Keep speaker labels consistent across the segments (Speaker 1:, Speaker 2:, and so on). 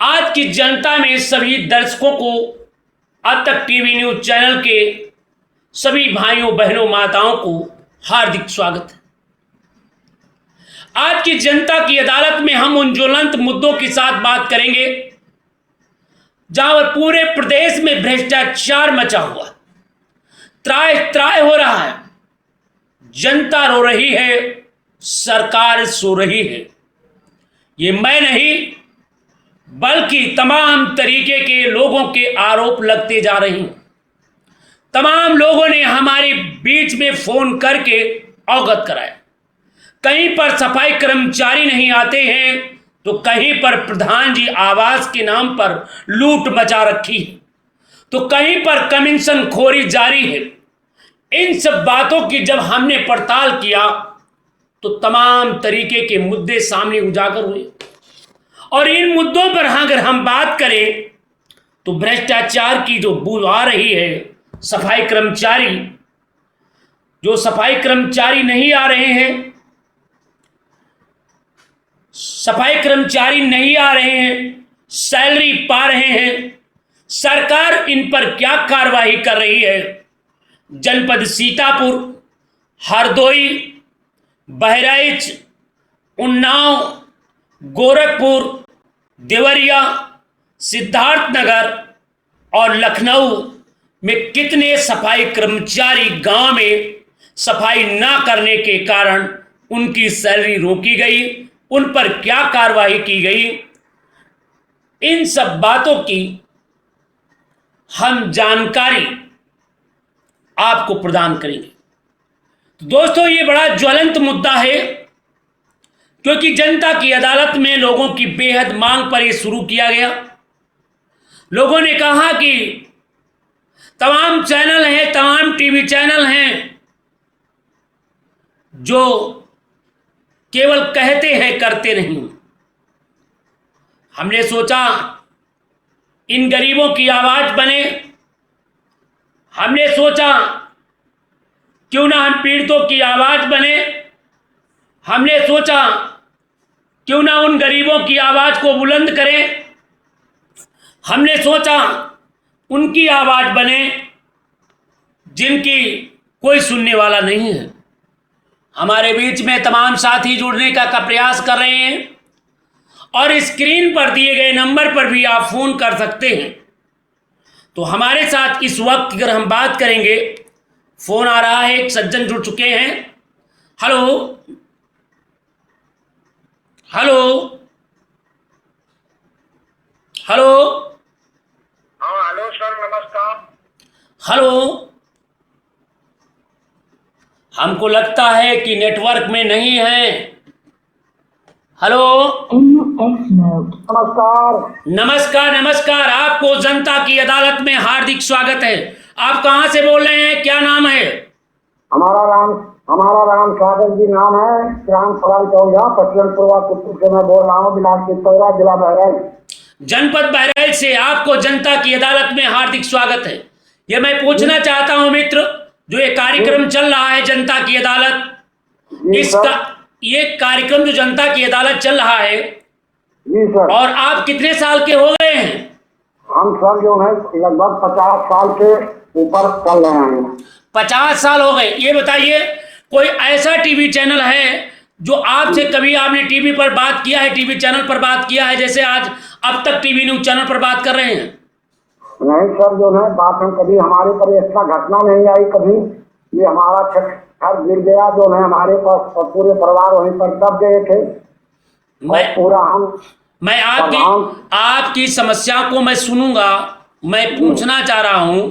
Speaker 1: आज की जनता में सभी दर्शकों को अब तक टीवी न्यूज चैनल के सभी भाइयों बहनों माताओं को हार्दिक स्वागत है। आज की जनता की अदालत में हम उन ज्वलंत मुद्दों के साथ बात करेंगे जहां पर पूरे प्रदेश में भ्रष्टाचार मचा हुआ, त्राय त्राय हो रहा है, जनता रो रही है, सरकार सो रही है। ये मैं नहीं बल्कि तमाम तरीके के लोगों के आरोप लगते जा रहे हैं। तमाम लोगों ने हमारे बीच में फोन करके अवगत कराया। कहीं पर सफाई कर्मचारी नहीं आते हैं तो कहीं पर प्रधान जी आवास के नाम पर लूट मचा रखी है, तो कहीं पर कमीशन खोरी जारी है। इन सब बातों की जब हमने पड़ताल किया तो तमाम तरीके के मुद्दे सामने उजागर हुए और इन मुद्दों पर अगर हम बात करें तो भ्रष्टाचार की जो बू आ रही है, सफाई कर्मचारी नहीं आ रहे हैं, सैलरी पा रहे हैं, सरकार इन पर क्या कार्रवाई कर रही है। जनपद सीतापुर, हरदोई, बहराइच, उन्नाव, गोरखपुर, देवरिया, सिद्धार्थनगर और लखनऊ में कितने सफाई कर्मचारी गांव में सफाई ना करने के कारण उनकी सैलरी रोकी गई, उन पर क्या कार्रवाई की गई, इन सब बातों की हम जानकारी आपको प्रदान करेंगे। तो दोस्तों, ये बड़ा ज्वलंत मुद्दा है क्योंकि जनता की अदालत में लोगों की बेहद मांग पर यह शुरू किया गया। लोगों ने कहा कि तमाम चैनल हैं, तमाम टीवी चैनल हैं जो केवल कहते हैं, करते नहीं। हमने सोचा इन गरीबों की आवाज बने। हमने सोचा क्यों ना हम पीड़ितों की आवाज बने। हमने सोचा क्यों ना उन गरीबों की आवाज को बुलंद करें। हमने सोचा उनकी आवाज बने जिनकी कोई सुनने वाला नहीं है। हमारे बीच में तमाम साथी जुड़ने का प्रयास कर रहे हैं और स्क्रीन पर दिए गए नंबर पर भी आप फोन कर सकते हैं। तो हमारे साथ इस वक्त अगर हम बात करेंगे, फोन आ रहा है, एक सज्जन जुड़ चुके हैं। Hello hello hello.
Speaker 2: हाँ हेलो सर, नमस्कार।
Speaker 1: हेलो, हमको लगता है कि नेटवर्क में नहीं है। हेलो,
Speaker 2: नमस्कार।
Speaker 1: नमस्कार। आपको जनता की अदालत में हार्दिक स्वागत है। आप कहां से बोल रहे हैं, क्या नाम है?
Speaker 2: हमारा राम सागर जी नाम है। ग्राम सवाल चौजा, पश्चिम पूर्वा से मैं बोल रहा हूँ, बिलासपुर जिला बहराइच,
Speaker 1: जनपद बहराइच से। आपको जनता की अदालत में हार्दिक स्वागत है। ये मैं पूछना चाहता हूं मित्र, जो ये कार्यक्रम चल रहा है जनता की अदालत, ये कार्यक्रम जो जनता की अदालत चल रहा है
Speaker 2: जी सर, और
Speaker 1: आप कितने साल के हो गए हैं?
Speaker 2: हम सर जो है लगभग 50 साल के ऊपर चल रहे हैं।
Speaker 1: 50 साल हो गए। ये बताइए, कोई ऐसा टीवी चैनल है जो आपसे कभी आपने टीवी पर बात किया है, टीवी चैनल पर बात किया है, जैसे आज अब तक टीवी न्यूज चैनल पर बात कर रहे हैं?
Speaker 2: नहीं सर, जो है बात हम कभी, हमारे पर ऐसा घटना नहीं आई कभी। ये हमारा घर गिर गया, जो है हमारे पास पूरे परिवार वहीं पर दब गए थे।
Speaker 1: मैं आपकी समस्या को मैं सुनूंगा। मैं पूछना चाह रहा हूं,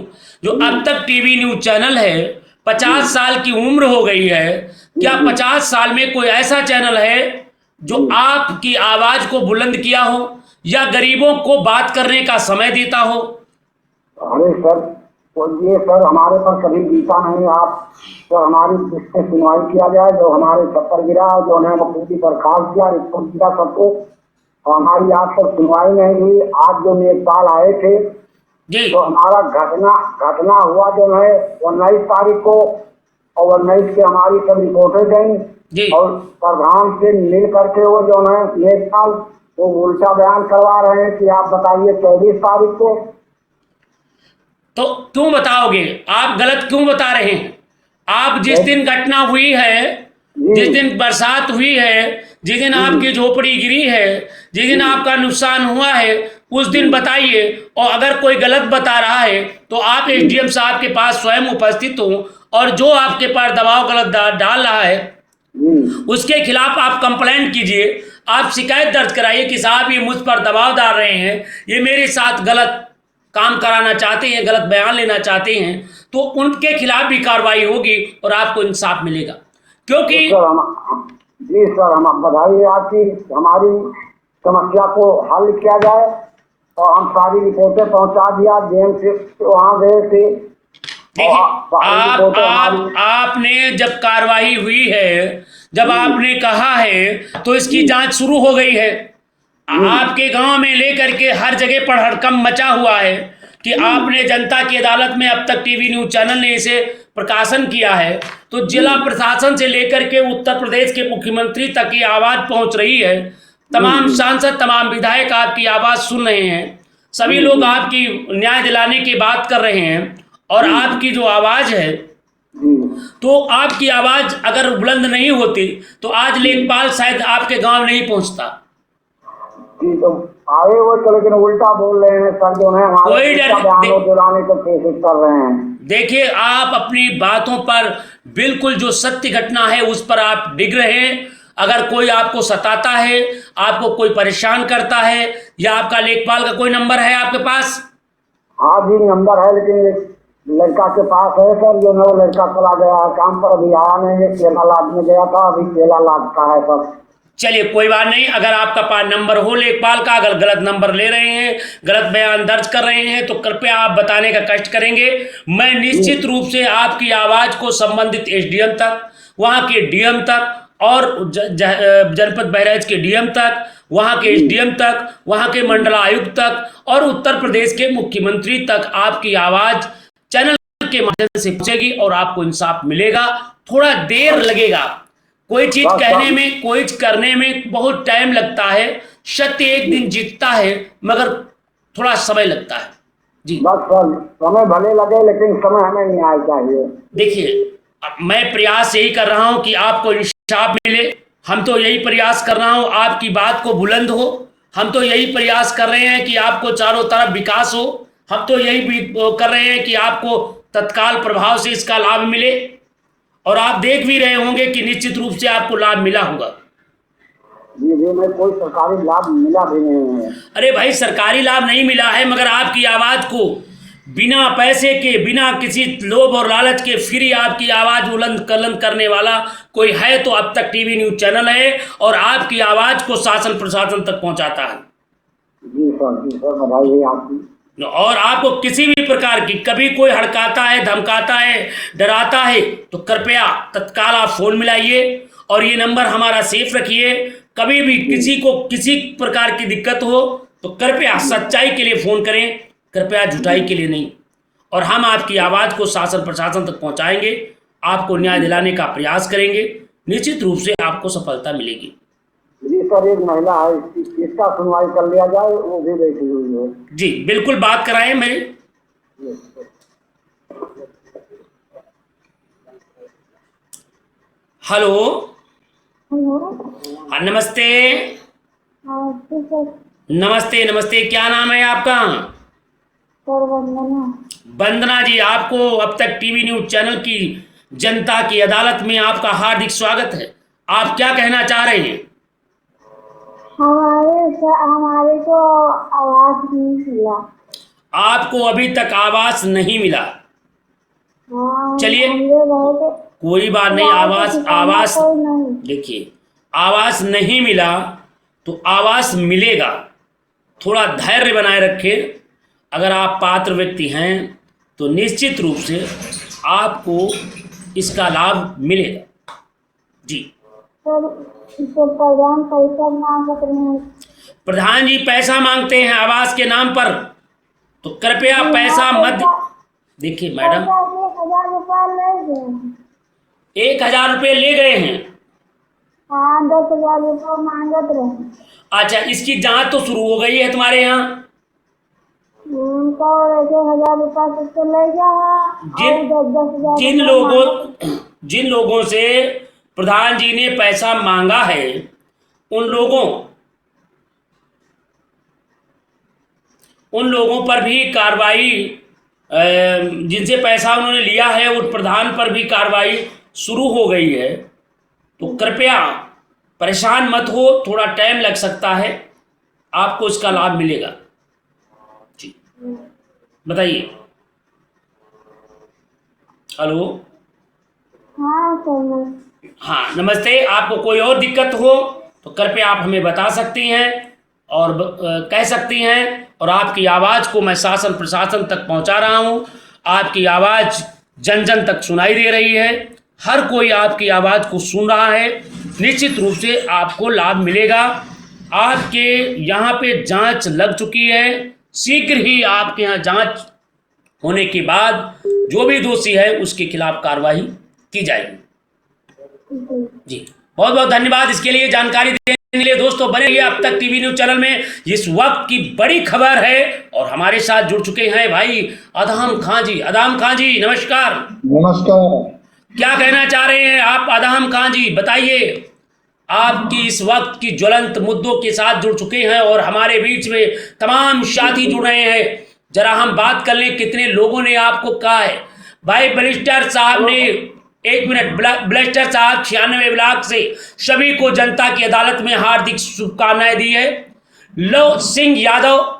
Speaker 1: जो अब तक टीवी न्यूज चैनल है, 50 साल की उम्र हो गई है, क्या 50 साल में कोई ऐसा चैनल है जो आपकी आवाज को बुलंद किया हो या गरीबों को बात करने का समय देता हो?
Speaker 2: अरे सर, ये सर हमारे पर कभी बीता नहीं। आप तो हमारी जिससे सुनवाई किया जाए, जो हमारे छप्पर गिरा, जो है मुख्यमंत्री बर्खास्त किया, रिपोर्ट किया सबको, और हमारी आज तक सुनवाई नहीं हुई। आज जो नेपाल आए थे
Speaker 1: जी,
Speaker 2: तो हमारा घटना हुआ जो है 19 तारीख को, और 19 के हमारी सब रिपोर्टें गई और प्रधान से मिल करके वो जो है नेपाल वो उल्टा बयान करवा रहे हैं कि आप बताइए 24 तारीख को।
Speaker 1: तो क्यों बताओगे? आप गलत क्यों बता रहे हैं? आप जिस दिन घटना हुई है, जिस दिन बरसात हुई है, जिस दिन आपकी झोपड़ी गिरी है, जिस दिन आपका नुकसान हुआ है, उस दिन बताइए। और अगर कोई गलत बता रहा है तो आप एसडीएम साहब के पास स्वयं उपस्थित हो और जो आपके पास दबाव गलत डाल रहा है उसके खिलाफ आप कंप्लेंट कीजिए, आप शिकायत दर्ज कराइए कि साहब ये मुझ पर दबाव डाल रहे हैं, ये मेरे साथ गलत काम कराना चाहते हैं, गलत बयान लेना चाहते हैं, तो उनके खिलाफ भी कार्रवाई होगी और आपको इंसाफ मिलेगा। क्योंकि
Speaker 2: जी सर, हम बधाई आपकी, हमारी समस्या को हल किया जाए और हम सारी रिपोर्टें पहुंचा दिया जेएम से, वहाँ गए थे।
Speaker 1: देखिए आपने जब कार्रवाई हुई है, जब आपने कहा है तो इसकी जांच शुरू हो गई है। आपके गांव में लेकर के हर जगह पर हड़कंप मचा हुआ है कि आपने जनता की अदालत में, अब तक टीवी न्यूज चैनल ने इसे प्रकाशन किया है, तो जिला प्रशासन से लेकर के उत्तर प्रदेश के मुख्यमंत्री तक की आवाज पहुंच रही है। तमाम सांसद, तमाम विधायक आपकी आवाज सुन रहे हैं, सभी लोग आपकी न्याय दिलाने की बात कर रहे हैं। और आपकी जो आवाज है, तो आपकी आवाज अगर बुलंद नहीं होती तो आज लेखपाल शायद आपके गांव नहीं पहुंचता।
Speaker 2: जी, तो आए वो तो लेकिन उल्टा बोल रहे हैं सर, जो है
Speaker 1: कोई डर
Speaker 2: दिलाने को कोशिश कर रहे हैं।
Speaker 1: देखिए, आप अपनी बातों पर बिल्कुल जो सत्य घटना है उस पर आप डिग रहे हैं। अगर कोई आपको सताता है, आपको कोई परेशान करता है, या आपका लेखपाल का कोई नंबर है आपके पास?
Speaker 2: हाँ जी, नंबर है, लेकिन लड़का के पास है सर, जो है वो लड़का चला गया है काम पर, अभी आया नहीं है, केला लाद में गया था, अभी केला लाद का है सर।
Speaker 1: चलिए कोई बात नहीं, अगर आपका पास नंबर हो लेखपाल का, अगर गलत नंबर ले रहे हैं, गलत बयान दर्ज कर रहे हैं, तो कृपया आप बताने का कष्ट करेंगे। मैं निश्चित रूप से आपकी आवाज को संबंधित एसडीएम तक, वहां के डीएम तक, और जनपद बहराइच के डीएम तक, वहां के एसडीएम तक, वहां के मंडलायुक्त तक, और उत्तर प्रदेश के मुख्यमंत्री तक आपकी आवाज चैनल के माध्यम से पहुंचेगी और आपको इंसाफ मिलेगा। थोड़ा देर लगेगा, कोई चीज कहने में, कोई चीज करने में बहुत टाइम लगता है। सत्य एक दिन जीतता है, मगर थोड़ा समय लगता है। जी
Speaker 2: बस सर, समय भले लगे लेकिन समय हमें न्याय चाहिए।
Speaker 1: देखिए, मैं प्रयास यही कर रहा हूं कि आपको इंसाफ मिले। हम तो यही प्रयास कर रहा हूं आपकी बात को बुलंद हो। हम तो यही प्रयास कर रहे हैं कि आपको चारों तरफ विकास हो। हम तो यही भी कर रहे हैं कि आपको तत्काल प्रभाव से इसका लाभ मिले। और आप देख भी रहे होंगे कि निश्चित रूप से आपको लाभ मिला होगा।
Speaker 2: जी जी, मैं कोई सरकारी लाभ मिला भी नहीं है।
Speaker 1: अरे भाई, सरकारी लाभ नहीं मिला है, मगर आपकी आवाज को बिना पैसे के, बिना किसी लोभ और लालच के फ्री आपकी आवाज बुलंद करने वाला कोई है तो अब तक टीवी न्यूज चैनल है, और आपकी आवाज को शासन प्रशासन तक पहुंचाता है।
Speaker 2: जी सर, बधाई है आपकी।
Speaker 1: और आपको किसी भी प्रकार की, कभी कोई हड़काता है, धमकाता है, डराता है, तो कृपया तत्काल आप फोन मिलाइए और ये नंबर हमारा सेफ रखिए। कभी भी किसी को किसी प्रकार की दिक्कत हो तो कृपया सच्चाई के लिए फोन करें, कृपया झूठाई के लिए नहीं। और हम आपकी आवाज को शासन प्रशासन तक पहुंचाएंगे, आपको न्याय दिलाने का प्रयास करेंगे। निश्चित रूप से आपको सफलता मिलेगी।
Speaker 2: जी सर, एक महिला है, इसका सुनवाई कर लिया जाए, वो भी बैठी हुई है।
Speaker 1: जी बिल्कुल, बात कराएं मेरे। हेलो, हाँ नमस्ते। नमस्ते नमस्ते, क्या नाम है आपका? वंदना जी, आपको अब तक टीवी न्यूज चैनल की जनता की अदालत में आपका हार्दिक स्वागत है। आप क्या कहना चाह रहे हैं?
Speaker 3: हमारे को आवाज नहीं मिला।
Speaker 1: आपको अभी तक आवाज नहीं मिला? चलिए कोई बात नहीं, आवाज देखिए, आवाज नहीं मिला तो आवाज मिलेगा। थोड़ा धैर्य बनाए रखें। अगर आप पात्र व्यक्ति हैं तो निश्चित रूप से आपको इसका लाभ मिलेगा। जी प्रधान जी पैसा मांगते हैं आवास के नाम पर, तो कृपया पैसा मत। देखिए मैडम,
Speaker 3: 1000 रुपये ले गए।
Speaker 1: 1000 रुपये ले गए हैं।
Speaker 3: हाँ 10,000 रुपये मांगत रहे।
Speaker 1: अच्छा, इसकी जांच तो शुरू हो गई है तुम्हारे यहाँ?
Speaker 3: तो 1,000 रुपया से ले गया है
Speaker 1: जिन
Speaker 3: और 10,000
Speaker 1: जिन लोगों से प्रधान जी ने पैसा मांगा है, उन लोगों पर भी कार्रवाई, जिनसे पैसा उन्होंने लिया है उन प्रधान पर भी कार्रवाई शुरू हो गई है। तो कृपया परेशान मत हो, थोड़ा टाइम लग सकता है, आपको इसका लाभ मिलेगा जी। बताइए। हेलो।
Speaker 3: हाँ सर।
Speaker 1: हाँ नमस्ते। आपको कोई और दिक्कत हो तो कृपया आप हमें बता सकती हैं और कह सकती हैं, और आपकी आवाज़ को मैं शासन प्रशासन तक पहुंचा रहा हूं। आपकी आवाज़ जन जन तक सुनाई दे रही है, हर कोई आपकी आवाज़ को सुन रहा है। निश्चित रूप से आपको लाभ मिलेगा। आपके यहाँ पे जांच लग चुकी है, शीघ्र ही आपके यहाँ जांच होने के बाद जो भी दोषी है उसके खिलाफ कार्रवाई की जाएगी जी। बहुत बहुत धन्यवाद इसके लिए, जानकारी देने के लिए। दोस्तों बने रहिए अब तक टीवी न्यूज चैनल में। इस वक्त की बड़ी खबर है और हमारे साथ जुड़ चुके हैं भाई अदहम खां जी। अदहम खां जी नमस्कार।
Speaker 2: नमस्कार।
Speaker 1: क्या कहना चाह रहे हैं आप अदहम खां जी, बताइए। आपकी इस वक्त की ज्वलंत मुद्दों के साथ जुड़ चुके हैं और हमारे बीच में तमाम साथी जुड़ रहे हैं। जरा हम बात कर लें, कितने लोगों ने आपको कहा है? भाई बलिस्टर साहब ने, एक मिनट, बलिस्टर साहब 96 ब्लॉक से सभी को जनता की अदालत में हार्दिक शुभकामनाएं दी है। लव सिंह यादव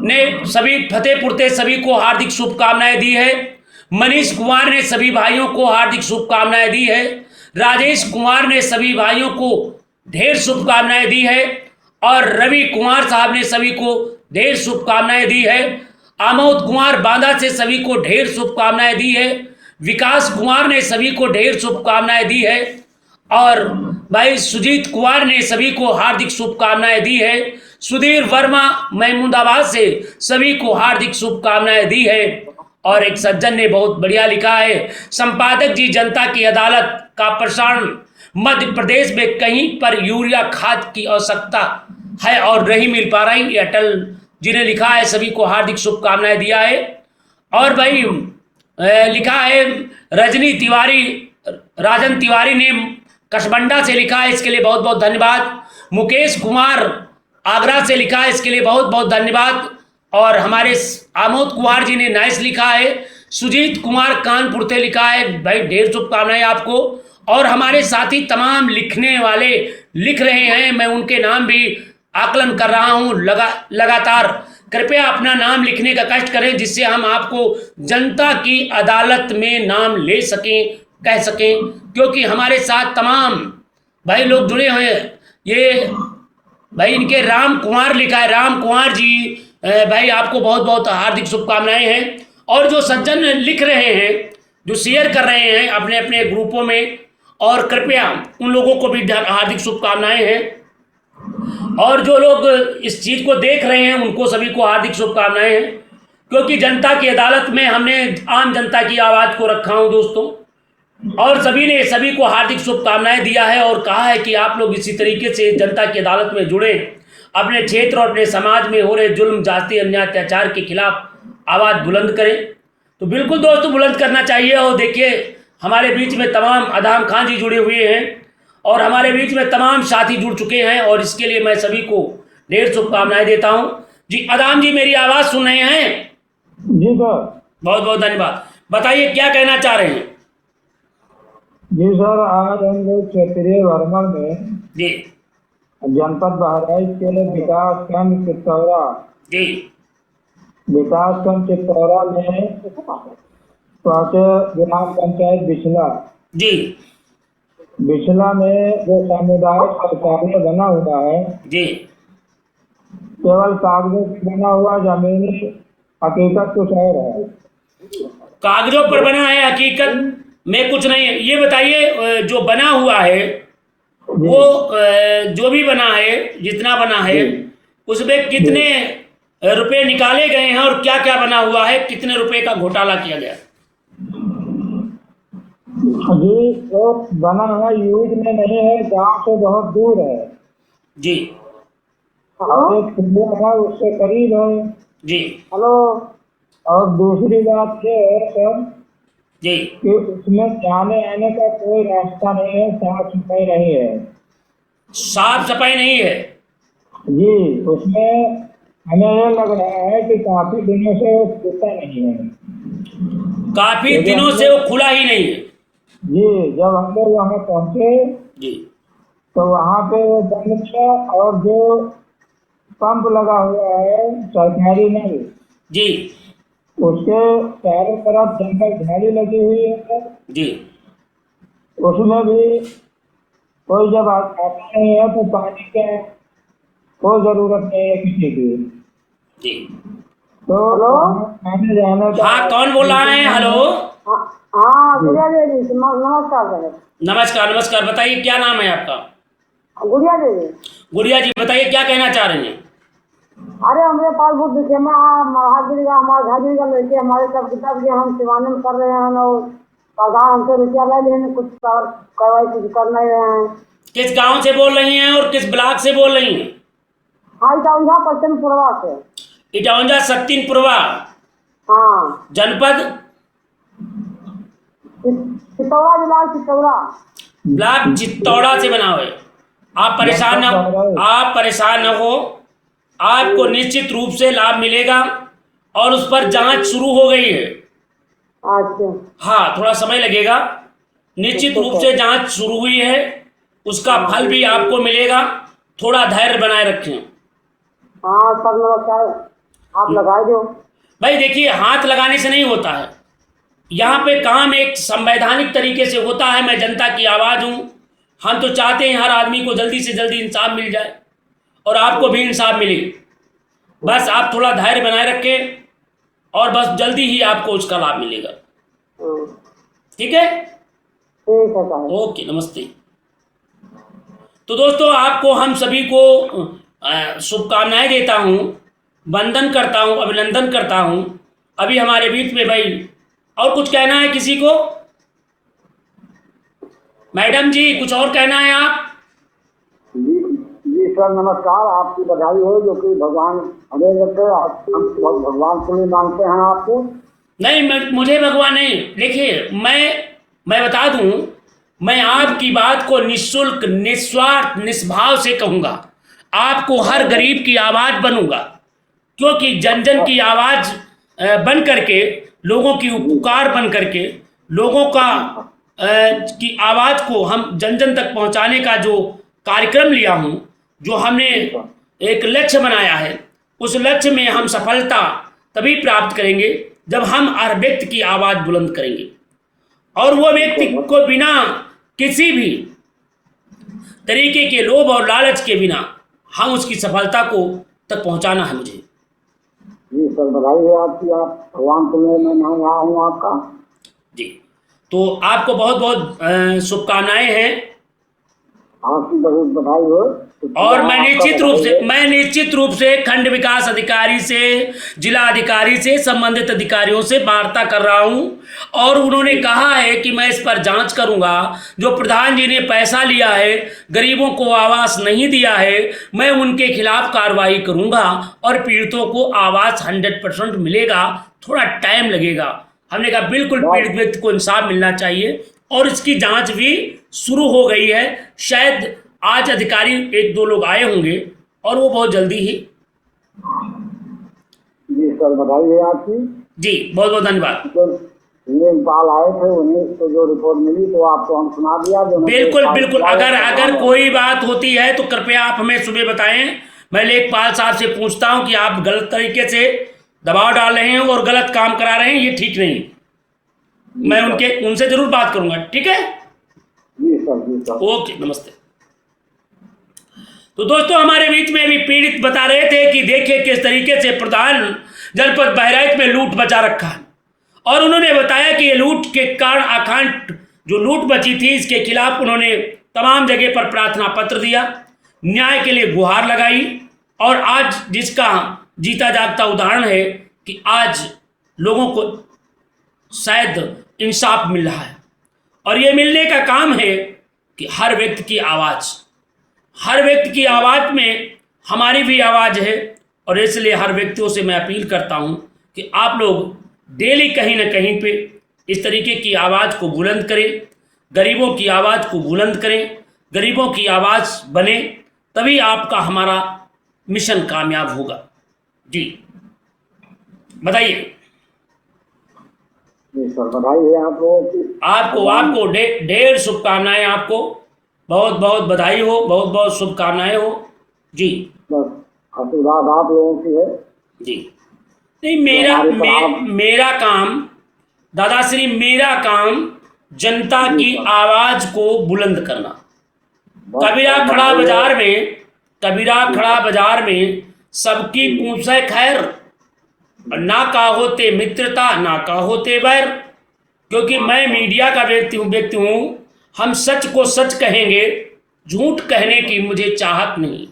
Speaker 1: ने सभी फतेहपुर से सभी को हार्दिक शुभकामनाएं दी है। मनीष कुमार ने सभी भाइयों को हार्दिक शुभकामनाएं दी है। राजेश कुमार ने सभी भाइयों को ढेर शुभकामनाएं दी है और रवि कुमार साहब ने सभी को ढेर शुभकामनाएं दी है। आमोद कुमार बांदा से सभी को ढेर शुभकामनाएं दी है। विकास कुमार ने सभी को ढेर शुभकामनाएं दी है और भाई सुजीत कुमार ने सभी को हार्दिक शुभकामनाएं दी है। सुधीर वर्मा महमूदाबाद से सभी को हार्दिक शुभकामनाएं दी है। और एक सज्जन ने बहुत बढ़िया लिखा है, संपादक जी जनता की अदालत का प्रसारण मध्य प्रदेश में कहीं पर यूरिया खाद की आवश्यकता है और नहीं मिल पा रही। अटल जी ने लिखा है, सभी को हार्दिक शुभकामनाएं दिया है। और भाई लिखा है राजन तिवारी ने कसबंडा से लिखा है, इसके लिए बहुत बहुत धन्यवाद। मुकेश कुमार आगरा से लिखा है, इसके लिए बहुत बहुत धन्यवाद। और हमारे आमोद कुमार जी ने नाइस लिखा है। सुजीत कुमार कानपुर से लिखा है, भाई ढेर शुभकामनाएं आपको। और हमारे साथी तमाम लिखने वाले लिख रहे हैं, मैं उनके नाम भी आकलन कर रहा हूं लगातार। कृपया अपना नाम लिखने का कष्ट करें जिससे हम आपको जनता की अदालत में नाम ले सकें, कह सकें, क्योंकि हमारे साथ तमाम भाई लोग जुड़े हुए हैं। ये भाई इनके राम कुमार लिखा है, राम कुमार जी भाई आपको बहुत बहुत हार्दिक शुभकामनाएं हैं। और जो सज्जन लिख रहे हैं, जो शेयर कर रहे हैं अपने अपने ग्रुपों में, और कृपया उन लोगों को भी हार्दिक शुभकामनाएं हैं। और जो लोग इस चीज़ को देख रहे हैं उनको सभी को हार्दिक शुभकामनाएं हैं, क्योंकि जनता की अदालत में हमने आम जनता की आवाज़ को रखा हूं दोस्तों। और सभी ने सभी को हार्दिक शुभकामनाएं दिया है और कहा है कि आप लोग इसी तरीके से जनता की अदालत में जुड़े, अपने क्षेत्र और अपने समाज में हो रहे जुल्म, जाति, अन्याय, अत्याचार के खिलाफ आवाज़ बुलंद करें। तो बिल्कुल दोस्तों बुलंद करना चाहिए। और देखिए हमारे बीच में तमाम अदहम खां जी जुड़े हुए हैं और हमारे बीच में तमाम साथी जुड़ चुके हैं और इसके लिए मैं सभी को ढेर शुभकामनाएं देता हूं जी। अदहम जी मेरी आवाज़ सुन रहे हैं?
Speaker 2: जी सर।
Speaker 1: बहुत बहुत धन्यवाद। बताइए क्या कहना चाह रहे हैं?
Speaker 2: जी सर, आज हम लोग क्षेत्रीय भ्रमण में
Speaker 1: जी
Speaker 2: जनपद बहराइच के विकास खंड चित्तौरा में पहुंचे ग्राम पंचायत बिछला में जो सामुदायिक शौचालय बना हुआ है
Speaker 1: जी,
Speaker 2: केवल कागजों पर बना हुआ, जमीनी हकीकत कुछ और है।
Speaker 1: कागजों पर बना है, हकीकत में कुछ नहीं है। ये बताइए जो बना हुआ है वो जो भी बना है, जितना बना है उसमें कितने रुपए निकाले गए हैं और क्या क्या बना हुआ है, कितने रुपए का घोटाला किया गया?
Speaker 4: जी वो बना हुआ यूज में नहीं है, गांव से बहुत दूर है।
Speaker 1: जी
Speaker 4: और एक कुआं है उससे करीब है।
Speaker 1: जी
Speaker 3: हेलो।
Speaker 4: और दूसरी बात ये है सर
Speaker 1: जी
Speaker 4: कि उसमें जाने आने का कोई रास्ता नहीं है, साफ सफाई नहीं है।
Speaker 1: साफ सफाई नहीं है।
Speaker 4: जी उसमें हमें ये लग रहा है कि काफी दिनों से वो खुलता नहीं है।
Speaker 1: काफी
Speaker 4: तो
Speaker 1: दिनों से वो खुला ही नहीं है।
Speaker 4: जी जब हम लोग वहाँ पहुँचे
Speaker 1: जी
Speaker 4: तो वहाँ पे वो बंद था, और जो पंप लगा हुआ है सरकारी नल,
Speaker 1: जी
Speaker 4: उसके चारों तरफ जंगल झाड़ी लगी हुई है।
Speaker 1: जी
Speaker 4: उसमें भी कोई जब आता नहीं है तो पानी का कोई जरूरत नहीं है किसी की।
Speaker 1: जी
Speaker 4: तो आने जाने का
Speaker 1: हाँ, कौन बोल रहा है? हेलो।
Speaker 3: हाँ गुड़िया देवी, नमस्कार सर।
Speaker 1: नमस्कार नमस्कार, बताइए क्या नाम है आपका?
Speaker 3: गुड़िया देवी।
Speaker 1: गुड़िया जी बताइए क्या कहना चाह रही हैं?
Speaker 3: अरे हमारे पास बहुत दुखेमा महावीर हमारे घर का लड़के हमारे सब किताब के हम सिवाने में कर रहे हैं, और प्रधान हमसे रुपया ले लेने, कुछ कार्रवाई कुछ कर नहीं रहे हैं।
Speaker 1: किस गांव से बोल रही हैं और किस ब्लॉक से बोल रही हैं?
Speaker 3: हाँ इटाउंझा पश्चिम पूर्वा से।
Speaker 1: इटाउंजा सत्तीनपुरवा,
Speaker 3: हाँ
Speaker 1: जनपद
Speaker 3: चित्तौड़ा जिला, चित्तौड़ा
Speaker 1: ब्लॉक चित्तौड़ा से बना हुआ है। आप परेशान न हो, आपको निश्चित रूप से लाभ मिलेगा और उस पर जांच शुरू हो गई है।
Speaker 3: अच्छा।
Speaker 1: हाँ, थोड़ा समय लगेगा, निश्चित रूप से जांच शुरू हुई है, उसका फल भी आपको मिलेगा। थोड़ा धैर्य बनाए रखें।
Speaker 3: हाँ सर नमस्कार, आप लगाए दो।
Speaker 1: भाई देखिए, हाथ लगाने से नहीं होता है, यहाँ पे काम एक संवैधानिक तरीके से होता है। मैं जनता की आवाज़ हूँ, हम तो चाहते हैं हर आदमी को जल्दी से जल्दी इंसाफ मिल जाए और आपको भी इंसाफ मिले। बस आप थोड़ा धैर्य बनाए रखें और बस जल्दी ही आपको उसका लाभ मिलेगा। ठीक है?
Speaker 3: ठीक है सर।
Speaker 1: ओके, नमस्ते। तो दोस्तों, आपको हम सभी को शुभकामनाएं देता हूँ, वंदन करता हूँ, अभिनंदन करता हूँ। अभी हमारे बीच में भाई और कुछ कहना है किसी को? मैडम जी कुछ और कहना है आप?
Speaker 2: जी जी सर नमस्कार, आपकी बधाई हो जो कि भगवान हमें रखे। हम भगवान को नहीं मानते हैं आपको।
Speaker 1: नहीं, मुझे भगवान नहीं। देखिए, मैं बता दूं, मैं आपकी बात को निःशुल्क, निस्वार्थ, निस्भाव से कहूँगा। आपको हर गरीब की आवाज़ बनूंगा, क्योंकि जन जन की आवाज़ बन करके, लोगों की उपकार बन करके, लोगों का की आवाज़ को हम जन जन तक पहुंचाने का जो कार्यक्रम लिया हूं, जो हमने एक लक्ष्य बनाया है, उस लक्ष्य में हम सफलता तभी प्राप्त करेंगे जब हम हर व्यक्ति की आवाज़ बुलंद करेंगे, और वो व्यक्ति को बिना किसी भी तरीके के लोभ और लालच के बिना हम उसकी सफलता को तक पहुंचाना है मुझे।
Speaker 2: जी सर बधाई है आपकी, आप भगवान को मैं आया हूँ आपका।
Speaker 1: जी, तो आपको बहुत बहुत शुभकामनाएं हैं।
Speaker 2: आपकी बहुत बधाई हो।
Speaker 1: और मैं निश्चित रूप से खंड विकास अधिकारी से, जिला अधिकारी से, संबंधित अधिकारियों से वार्ता कर रहा हूं, और उन्होंने कहा है कि मैं इस पर जांच करूंगा। जो प्रधान जी ने पैसा लिया है, गरीबों को आवास नहीं दिया है, मैं उनके खिलाफ कार्रवाई करूंगा और पीड़ितों को आवास 100% मिलेगा। थोड़ा टाइम लगेगा। हमने कहा बिल्कुल पीड़ित व्यक्ति को इंसाफ मिलना चाहिए, और इसकी जांच भी शुरू हो गई है। शायद आज अधिकारी 1-2 लोग आए होंगे और वो बहुत जल्दी ही।
Speaker 2: जी सर बधाई है आपकी।
Speaker 1: जी बहुत बहुत धन्यवाद।
Speaker 2: तो नेपाल आए थे, उन्हीं को जो रिपोर्ट मिली तो आपको हम सुना दिया।
Speaker 1: बिल्कुल बिल्कुल, अगर कोई बात होती है तो कृपया आप हमें सुबह बताएं। मैं लेखपाल साहब से पूछता हूं कि आप गलत तरीके से दबाव डाल रहे हैं और गलत काम करा रहे हैं, ये ठीक नहीं। मैं उनसे जरूर बात करूंगा। ठीक है?
Speaker 2: जी सर।
Speaker 1: ओके, नमस्ते। तो दोस्तों, हमारे बीच में अभी पीड़ित बता रहे थे कि देखिए किस तरीके से प्रधान जनपद बहराइच में लूट बचा रखा है, और उन्होंने बताया कि ये लूट के कारण अखंड जो लूट बची थी, इसके खिलाफ उन्होंने तमाम जगह पर प्रार्थना पत्र दिया, न्याय के लिए गुहार लगाई, और आज जिसका जीता जागता उदाहरण है कि आज लोगों को शायद इंसाफ मिल रहा है। और ये मिलने का काम है कि हर व्यक्ति की आवाज़ में हमारी भी आवाज़ है। और इसलिए हर व्यक्तियों से मैं अपील करता हूँ कि आप लोग डेली कहीं ना कहीं पे इस तरीके की आवाज़ को बुलंद करें, गरीबों की आवाज़ को बुलंद करें, गरीबों की आवाज़ बने, तभी आपका हमारा मिशन कामयाब होगा। जी बताइए।
Speaker 2: जी सर, बधाई है आप लोगों की।
Speaker 1: आपको ढेर शुभकामनाएं। आपको बहुत बहुत बधाई हो, बहुत बहुत शुभकामनाएं हो। जी
Speaker 2: बस आशीर्वाद आप लोगों की है।
Speaker 1: जी। नहीं, मेरा काम दादाश्री, मेरा काम जनता की आवाज़ को बुलंद करना। कबीरा खड़ा बाजार में सबकी पूछे खैर, ना का होते मित्रता ना का होते बैर। क्योंकि मैं मीडिया का व्यक्ति हूँ। हम सच को सच कहेंगे, झूठ कहने की मुझे चाहत नहीं।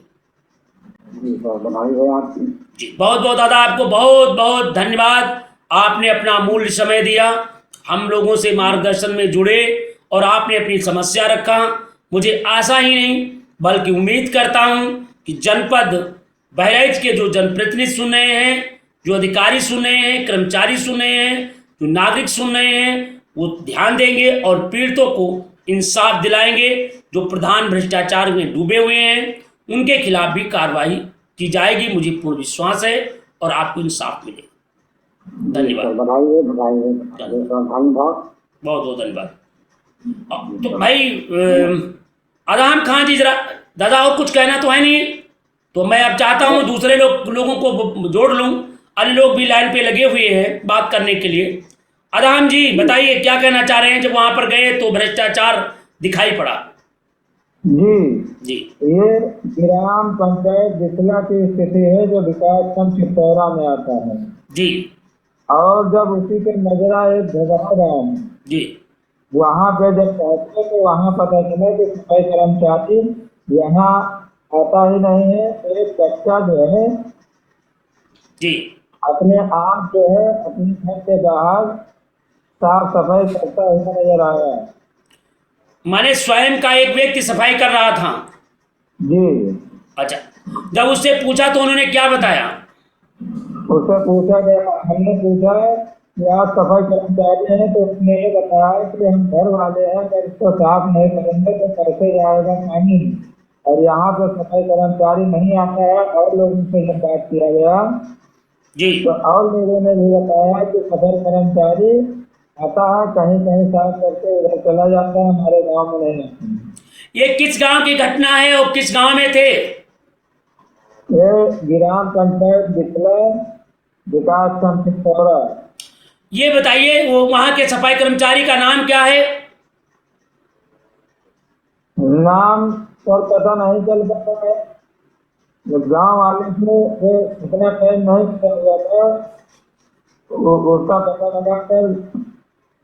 Speaker 2: जी सर, बधाई है आपकी।
Speaker 1: जी बहुत बहुत दादा, आपको बहुत बहुत धन्यवाद। आपने अपना मूल्य समय दिया, हम लोगों से मार्गदर्शन में जुड़े और आपने अपनी समस्या रखा। मुझे आशा ही नहीं बल्कि उम्मीद करता हूं कि जनपद बहराइच के जो जनप्रतिनिधि सुन रहे हैं, जो अधिकारी सुन रहे हैं, कर्मचारी सुन रहे हैं, जो नागरिक सुन रहे हैं, वो ध्यान देंगे और पीड़ितों को इंसाफ दिलाएंगे। जो प्रधान भ्रष्टाचार में डूबे हुए हैं उनके खिलाफ भी कार्रवाई की जाएगी, मुझे पूर्ण विश्वास है, और आपको इंसाफ मिलेगा। धन्यवाद।
Speaker 2: बधाई है, धन्यवाद,
Speaker 1: बहुत बहुत धन्यवाद। तो भाई आराम खां जी, जरा दादा और कुछ कहना तो है नहीं, तो मैं अब चाहता हूँ दूसरे लोगों को जोड़ लूँ। अन्य लोग भी लाइन पे लगे हुए हैं बात करने के लिए। आराम जी बताइए क्या कहना चाह रहे हैं। जब वहां पर गए तो भ्रष्टाचार दिखाई पड़ा।
Speaker 4: जी, ये ग्राम पंचायत बिचला की स्थिति है जो विकास खंड चित्तौरा में आता है
Speaker 1: जी।
Speaker 4: और जब उसी के नजरा एक भगवान
Speaker 1: जी,
Speaker 4: वहाँ पे जब पहुंचे तो वहाँ पता चला कि सफाई कर्मचारी यहाँ आता ही नहीं है। एक बच्चा जो है
Speaker 1: जी
Speaker 4: अपने आप जो है अपने घर के बाहर साफ सफाई करता हुआ नजर आया।
Speaker 1: माने स्वयं का एक व्यक्ति सफाई कर रहा था।
Speaker 4: जी।
Speaker 1: अच्छा, जब उससे पूछा तो उन्होंने क्या बताया?
Speaker 4: उससे पूछा गया, हमने पूछा कि आप सफाई कर्मचारी हैं, तो उसने ये बताया कि हम घर वाले हैं, अगर इसको साफ नहीं करेंगे तो कैसे जाएगा पानी। और यहाँ पे सफाई कर्मचारी नहीं आता है और लोगों से जब बात किया गया
Speaker 1: जी,
Speaker 4: तो और लोगों ने भी बताया कि सफाई कर्मचारी आता है, कहीं कहीं साफ करके उधर चला जाता है, हमारे गांव में नहीं आता है।
Speaker 1: ये किस गांव की घटना है और किस गांव में थे?
Speaker 4: ये ग्राम पंचायत बिचला विकास खंड चित्तौरा।
Speaker 1: ये बताइए वो वहां के सफाई कर्मचारी का नाम क्या है?
Speaker 4: नाम और पता नहीं चल पाता है। गांव वाले से इतना टाइम नहीं चल जाता, उसका पता लगा कर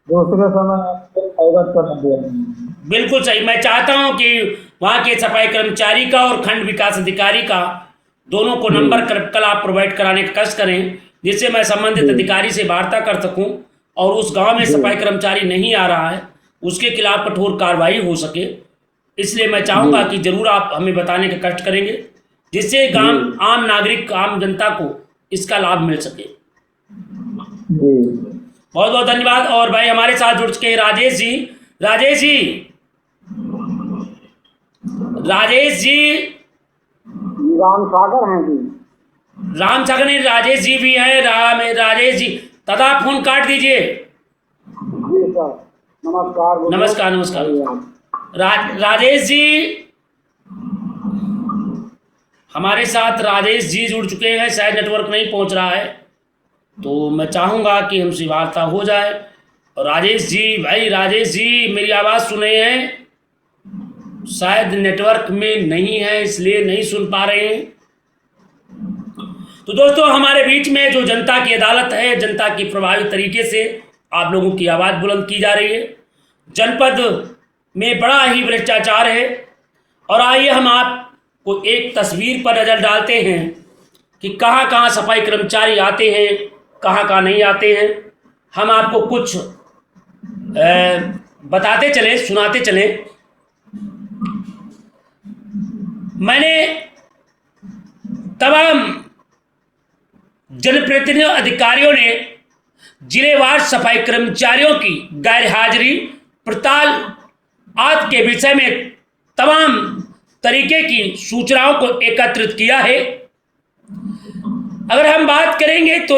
Speaker 4: दूसरे समय आपको अवगत कर दिया।
Speaker 1: बिल्कुल सही। मैं चाहता हूं कि वहां के सफाई कर्मचारी का और खंड विकास अधिकारी का दोनों को नंबर कल आप प्रोवाइड कराने का कष्ट करें, जिससे मैं संबंधित अधिकारी से वार्ता कर सकूं और उस गांव में सफाई कर्मचारी नहीं आ रहा है उसके खिलाफ कठोर कार्रवाई हो सके। इसलिए मैं चाहूँगा कि जरूर आप हमें बताने का कष्ट करेंगे, जिससे आम नागरिक, आम जनता को इसका लाभ मिल सके। बहुत बहुत धन्यवाद। और भाई हमारे साथ जुड़ चुके हैं राजेश जी। राजेश जी
Speaker 2: राम सागर हैं जी।
Speaker 1: राम सागर नहीं, राजेश जी भी हैं। राजेश जी दादा फोन काट दीजिए।
Speaker 2: जी सर, नमस्कार।
Speaker 1: नमस्कार। राजेश जी, हमारे साथ राजेश जी जुड़ चुके हैं। शायद नेटवर्क नहीं पहुंच रहा है, तो मैं चाहूँगा कि हमसे वार्ता हो जाए। और राजेश जी मेरी आवाज़ सुन रहे हैं? शायद नेटवर्क में नहीं है इसलिए नहीं सुन पा रहे हैं। तो दोस्तों, हमारे बीच में जो जनता की अदालत है, जनता की प्रभावी तरीके से आप लोगों की आवाज़ बुलंद की जा रही है। जनपद में बड़ा ही भ्रष्टाचार है। और आइए हम आपको एक तस्वीर पर नज़र डालते हैं कि कहाँ कहाँ सफाई कर्मचारी आते हैं, कहाँ कहाँ नहीं आते हैं। हम आपको कुछ बताते चले, सुनाते चले। मैंने तमाम जनप्रतिनिधियों अधिकारियों ने जिलेवार सफाई कर्मचारियों की गैर हाजिरी, पड़ताल आदि के विषय में तमाम तरीके की सूचनाओं को एकत्रित किया है। अगर हम बात करेंगे तो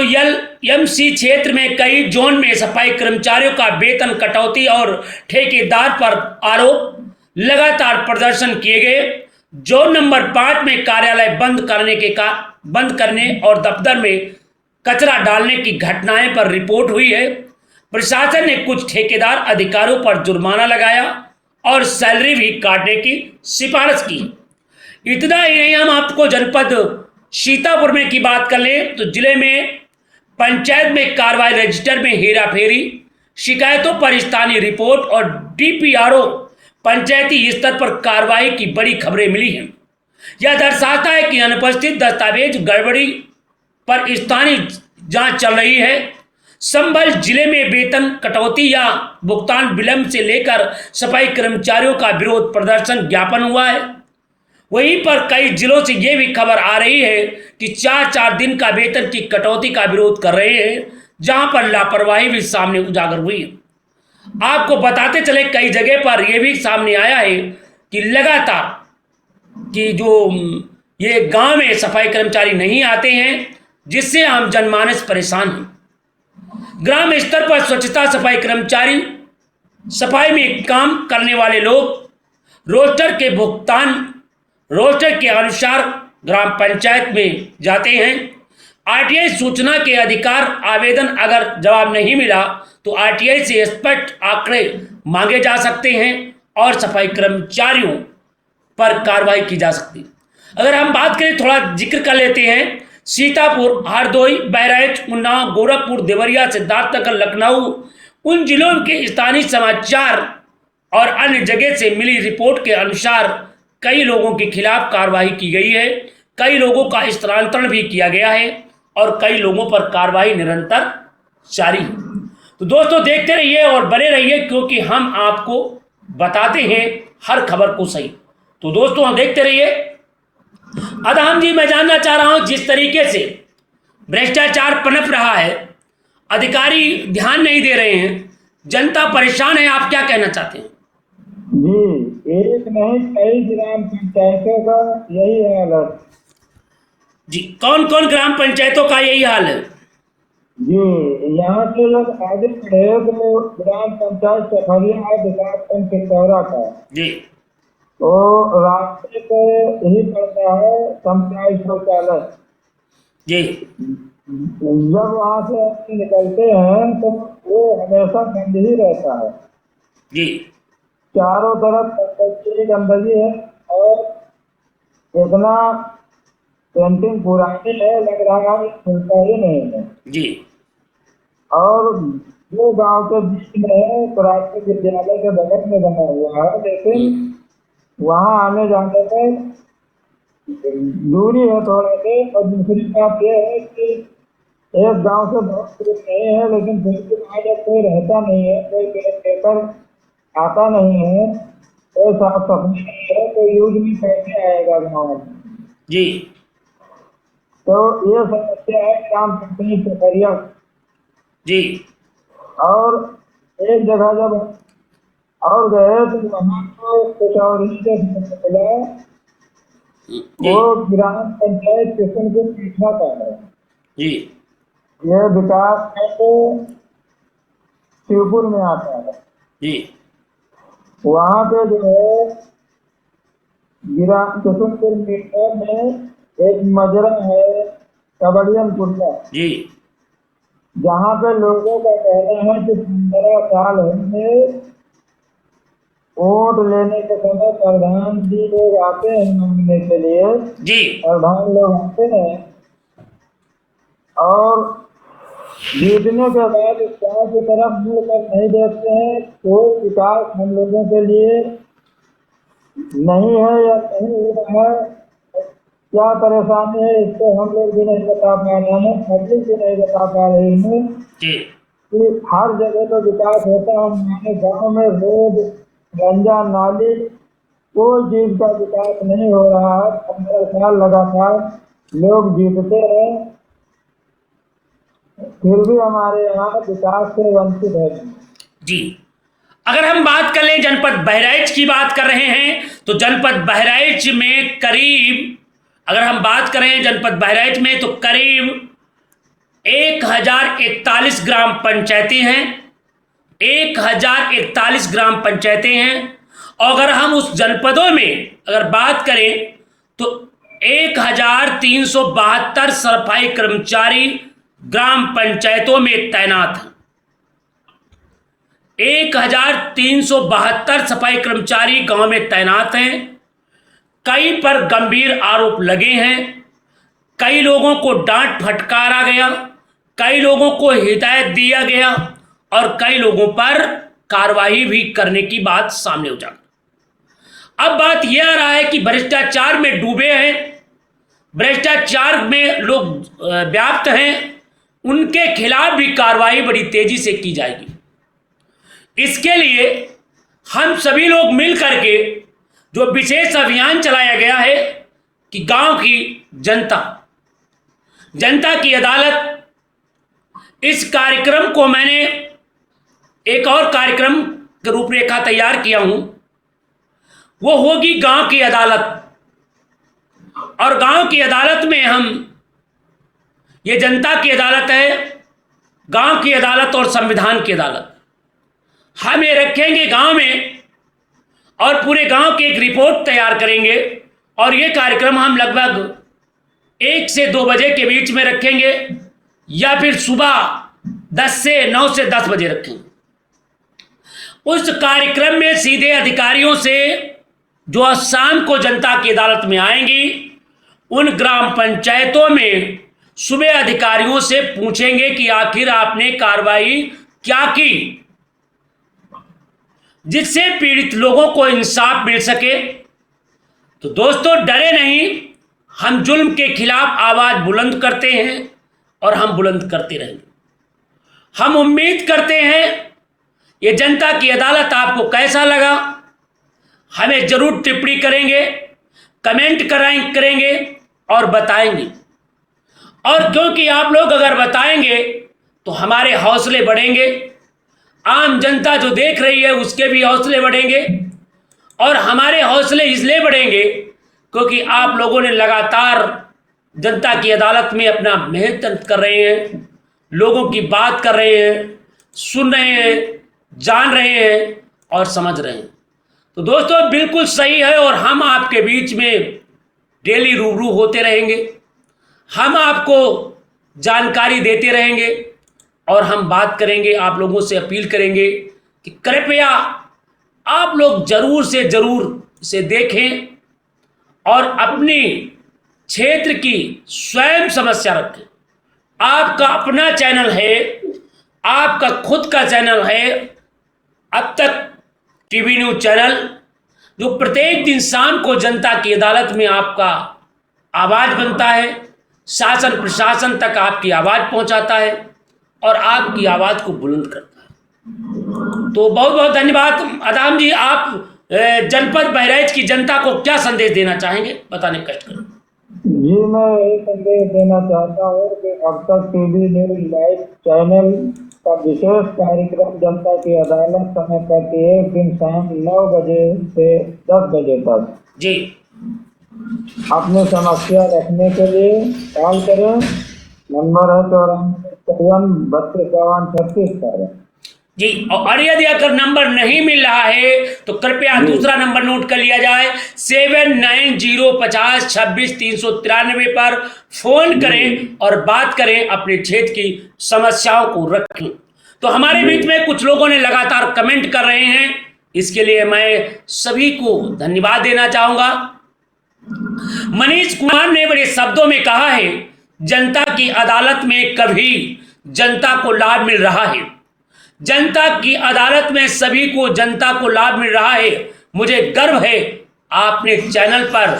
Speaker 1: एमसी क्षेत्र में कई जोन में सफाई कर्मचारियों का वेतन कटौती और ठेकेदार पर आरोप लगातार प्रदर्शन किए गए। जोन नंबर 5 में कार्यालय बंद करने और दफ्तर में कचरा डालने की घटनाएं पर रिपोर्ट हुई है। प्रशासन ने कुछ ठेकेदार अधिकारियों पर जुर्माना लगाया और सैलरी भी काटने की सिफारिश की। इतना ही नहीं, हम आपको जनपद सीतापुर में की बात कर लें तो जिले में पंचायत में कार्रवाई रजिस्टर में हेराफेरी, शिकायतों पर स्थानीय रिपोर्ट और डीपीआरओ पंचायती स्तर पर कार्रवाई की बड़ी खबरें मिली हैं। यह दर्शाता है कि अनुपस्थित दस्तावेज गड़बड़ी पर स्थानीय जांच चल रही है। संभल जिले में वेतन कटौती या भुगतान विलंब से लेकर सफाई कर्मचारियों का विरोध प्रदर्शन ज्ञापन हुआ है। वहीं पर कई जिलों से यह भी खबर आ रही है कि 4-4 दिन का वेतन की कटौती का विरोध कर रहे हैं, जहां पर लापरवाही भी सामने उजागर हुई है। आपको बताते चले कई जगह पर यह भी सामने आया है कि लगातार कि जो ये गांव में सफाई कर्मचारी नहीं आते हैं, जिससे आम जनमानस परेशान है। ग्राम स्तर पर स्वच्छता सफाई कर्मचारी, सफाई में काम करने वाले लोग रोस्टर के अनुसार ग्राम पंचायत में जाते हैं। आरटीआई सूचना के अधिकार आवेदन अगर जवाब नहीं मिला तो आरटीआई से स्पष्ट आंकड़े मांगे जा सकते हैं और सफाई कर्मचारियों पर कार्रवाई की जा सकती है। अगर हम बात करें, थोड़ा जिक्र कर लेते हैं, सीतापुर, हरदोई, बहराइच, उन्नाव, गोरखपुर, देवरिया, सिद्धार्थनगर, लखनऊ, उन जिलों के स्थानीय समाचार और अन्य जगह से मिली रिपोर्ट के अनुसार कई लोगों के खिलाफ कार्रवाई की गई है, कई लोगों का स्थानांतरण भी किया गया है और कई लोगों पर कार्रवाई निरंतर जारी है। तो दोस्तों देखते रहिए और बने रहिए, क्योंकि हम आपको बताते हैं हर खबर को सही। तो दोस्तों हम देखते रहिए। अदाम जी, मैं जानना चाह रहा हूं, जिस तरीके से भ्रष्टाचार पनप रहा है, अधिकारी ध्यान नहीं दे रहे हैं, जनता परेशान है, आप क्या कहना चाहते हैं?
Speaker 4: जी, एक नहीं कई ग्राम पंचायतों का यही हाल है।
Speaker 1: जी, कौन कौन ग्राम पंचायतों का यही हाल है?
Speaker 4: जी, यहाँ के लोग आगे बढ़े तो ग्राम पंचायत सफरिया विकासखंड पिथौरा का
Speaker 1: जी,
Speaker 4: तो रास्ते पे यही पड़ता है सामुदायिक शौचालय।
Speaker 1: जी,
Speaker 4: जब वहाँ से निकलते हैं तो वो हमेशा बंद ही रहता है।
Speaker 1: जी,
Speaker 4: चारों तरफ गंदगी है और इतना पेंटिंग पुरानी है, लग रहा है खुलता ही नहीं है।
Speaker 1: जी,
Speaker 4: और जो गांव के बीच में है, प्राथमिक विद्यालय के बगल में बना हुआ है, लेकिन वहाँ आने जाने में दूरी है थोड़ा से। और दूसरी बात यह है कि एक गांव से बहुत दूर नहीं है, लेकिन फिर भी वहाँ जब कोई रहता नहीं है, कोई पेपर आता नहीं है, कोई साफ सफाई नहीं है, तो यूज भी कैसे आएगा गाँव में?
Speaker 1: जी,
Speaker 4: तो ये समस्या है ग्राम पंचायत सफरिया।
Speaker 1: जी,
Speaker 4: और एक जगह जब और गए तो वहाँ को कुछ और ही देखने को मिला, वो ग्राम पंचायत स्टेशन को पीछा कर रहा है।
Speaker 1: जी,
Speaker 4: ये विकास है तो शिवपुर में आता है।
Speaker 1: जी,
Speaker 4: वहाँ पे जो है ग्राम किशनपुर मीटर में एक मजरा है कबड़ियनपुर का,
Speaker 1: जी,
Speaker 4: जहाँ पे लोगों का कहना है कि 15 साल हमने वोट लेने के समय प्रधान जी लोग आते हैं मांगने के लिए,
Speaker 1: जी,
Speaker 4: प्रधान लोग आते हैं और जीतने के बाद गाँव की तरफ मुड़ कर नहीं देखते हैं। कोई विकास हम लोगों के लिए नहीं है या नहीं हो रहा है, क्या परेशानी है इसको हम लोग भी नहीं बता पा रहे हैं, पब्लिक भी नहीं बता पा रही है।
Speaker 1: जी,
Speaker 4: कि हर जगह तो विकास होता है, हमारे गांव में रोड, गंजा, नाली, कोई चीज का विकास नहीं हो रहा है। 15 साल लगातार लोग जीतते हैं, फिर भी हमारे यहाँ विकास से वंचित है।
Speaker 1: जी, अगर हम बात कर लें जनपद बहराइच की बात कर रहे हैं तो जनपद बहराइच में करीब, अगर हम बात करें जनपद बहराइच में तो करीब 1041 ग्राम पंचायतें हैं, 1041 ग्राम पंचायतें हैं। और अगर हम उस जनपदों में अगर बात करें तो 1372 सफाई कर्मचारी ग्राम पंचायतों में तैनात हैं। 1372 सफाई कर्मचारी गांव में तैनात हैं। कई पर गंभीर आरोप लगे हैं, कई लोगों को डांट फटकारा गया, कई लोगों को हिदायत दिया गया और कई लोगों पर कार्रवाई भी करने की बात सामने उजागर। अब बात यह आ रहा है कि भ्रष्टाचार में डूबे हैं, भ्रष्टाचार में लोग व्याप्त हैं, उनके खिलाफ भी कार्रवाई बड़ी तेजी से की जाएगी। इसके लिए हम सभी लोग मिल करके जो विशेष अभियान चलाया गया है कि गांव की जनता की अदालत, इस कार्यक्रम को मैंने एक और कार्यक्रम की रूपरेखा तैयार किया हूं, वो होगी गांव की अदालत। और गांव की अदालत में हम, ये जनता की अदालत है, गांव की अदालत और संविधान की अदालत हम ये रखेंगे गांव में और पूरे गांव की एक रिपोर्ट तैयार करेंगे। और ये कार्यक्रम हम लगभग 1 से 2 बजे के बीच में रखेंगे या फिर सुबह 9 से 10 बजे रखेंगे। उस कार्यक्रम में सीधे अधिकारियों से जो शाम को जनता की अदालत में आएंगी, उन ग्राम पंचायतों में सुबह अधिकारियों से पूछेंगे कि आखिर आपने कार्रवाई क्या की, जिससे पीड़ित लोगों को इंसाफ मिल सके। तो दोस्तों, डरे नहीं, हम जुल्म के खिलाफ आवाज बुलंद करते हैं और हम बुलंद करते रहेंगे। हम उम्मीद करते हैं ये जनता की अदालत आपको कैसा लगा, हमें जरूर टिप्पणी करेंगे, कमेंट करेंगे और बताएंगे। और क्योंकि आप लोग अगर बताएंगे तो हमारे हौसले बढ़ेंगे, आम जनता जो देख रही है उसके भी हौसले बढ़ेंगे। और हमारे हौसले इसलिए बढ़ेंगे क्योंकि आप लोगों ने लगातार जनता की अदालत में अपना मेहनत कर रहे हैं, लोगों की बात कर रहे हैं, सुन रहे हैं, जान रहे हैं और समझ रहे हैं। तो दोस्तों, बिल्कुल सही है और हम आपके बीच में डेली रूबरू होते रहेंगे, हम आपको जानकारी देते रहेंगे और हम बात करेंगे, आप लोगों से अपील करेंगे कि कृपया आप लोग जरूर से जरूर इसे देखें और अपनी क्षेत्र की स्वयं समस्या रखें। आपका अपना चैनल है, आपका खुद का चैनल है अब तक टीवी न्यूज चैनल, जो प्रत्येक दिन शाम को जनता की अदालत में आपका आवाज बनता है, शासन प्रशासन तक आपकी आवाज पहुंचाता है और आपकी आवाज को बुलंद करता है। तो बहुत बहुत धन्यवाद। अदाम जी, आप जनपद बहराइच की जनता को क्या संदेश देना चाहेंगे, बताने कष्ट करें।
Speaker 4: जी, मैं यही संदेश देना चाहता हूँ कि अब तक टीवी न्यूज लाइव चैनल का विशेष कार्यक्रम जनता की अदालत समय प्रत्येक दिन शाम 9 बजे से 10 बजे तक
Speaker 1: जी
Speaker 4: अपनी समस्या रखने के लिए कॉल करें। नंबर है 9452
Speaker 1: जी। और यदि अगर नंबर नहीं मिल रहा है तो कृपया दूसरा नंबर नोट कर लिया जाए, 7905062393 पर फोन करें और बात करें, अपने क्षेत्र की समस्याओं को रखें। तो हमारे बीच में कुछ लोगों ने लगातार कमेंट कर रहे हैं, इसके लिए मैं सभी को धन्यवाद देना चाहूंगा। मनीष कुमार ने बड़े शब्दों में कहा है, जनता की अदालत में कभी जनता को लाभ मिल रहा है, जनता की अदालत में सभी को जनता को लाभ मिल रहा है। मुझे गर्व है, आपने चैनल पर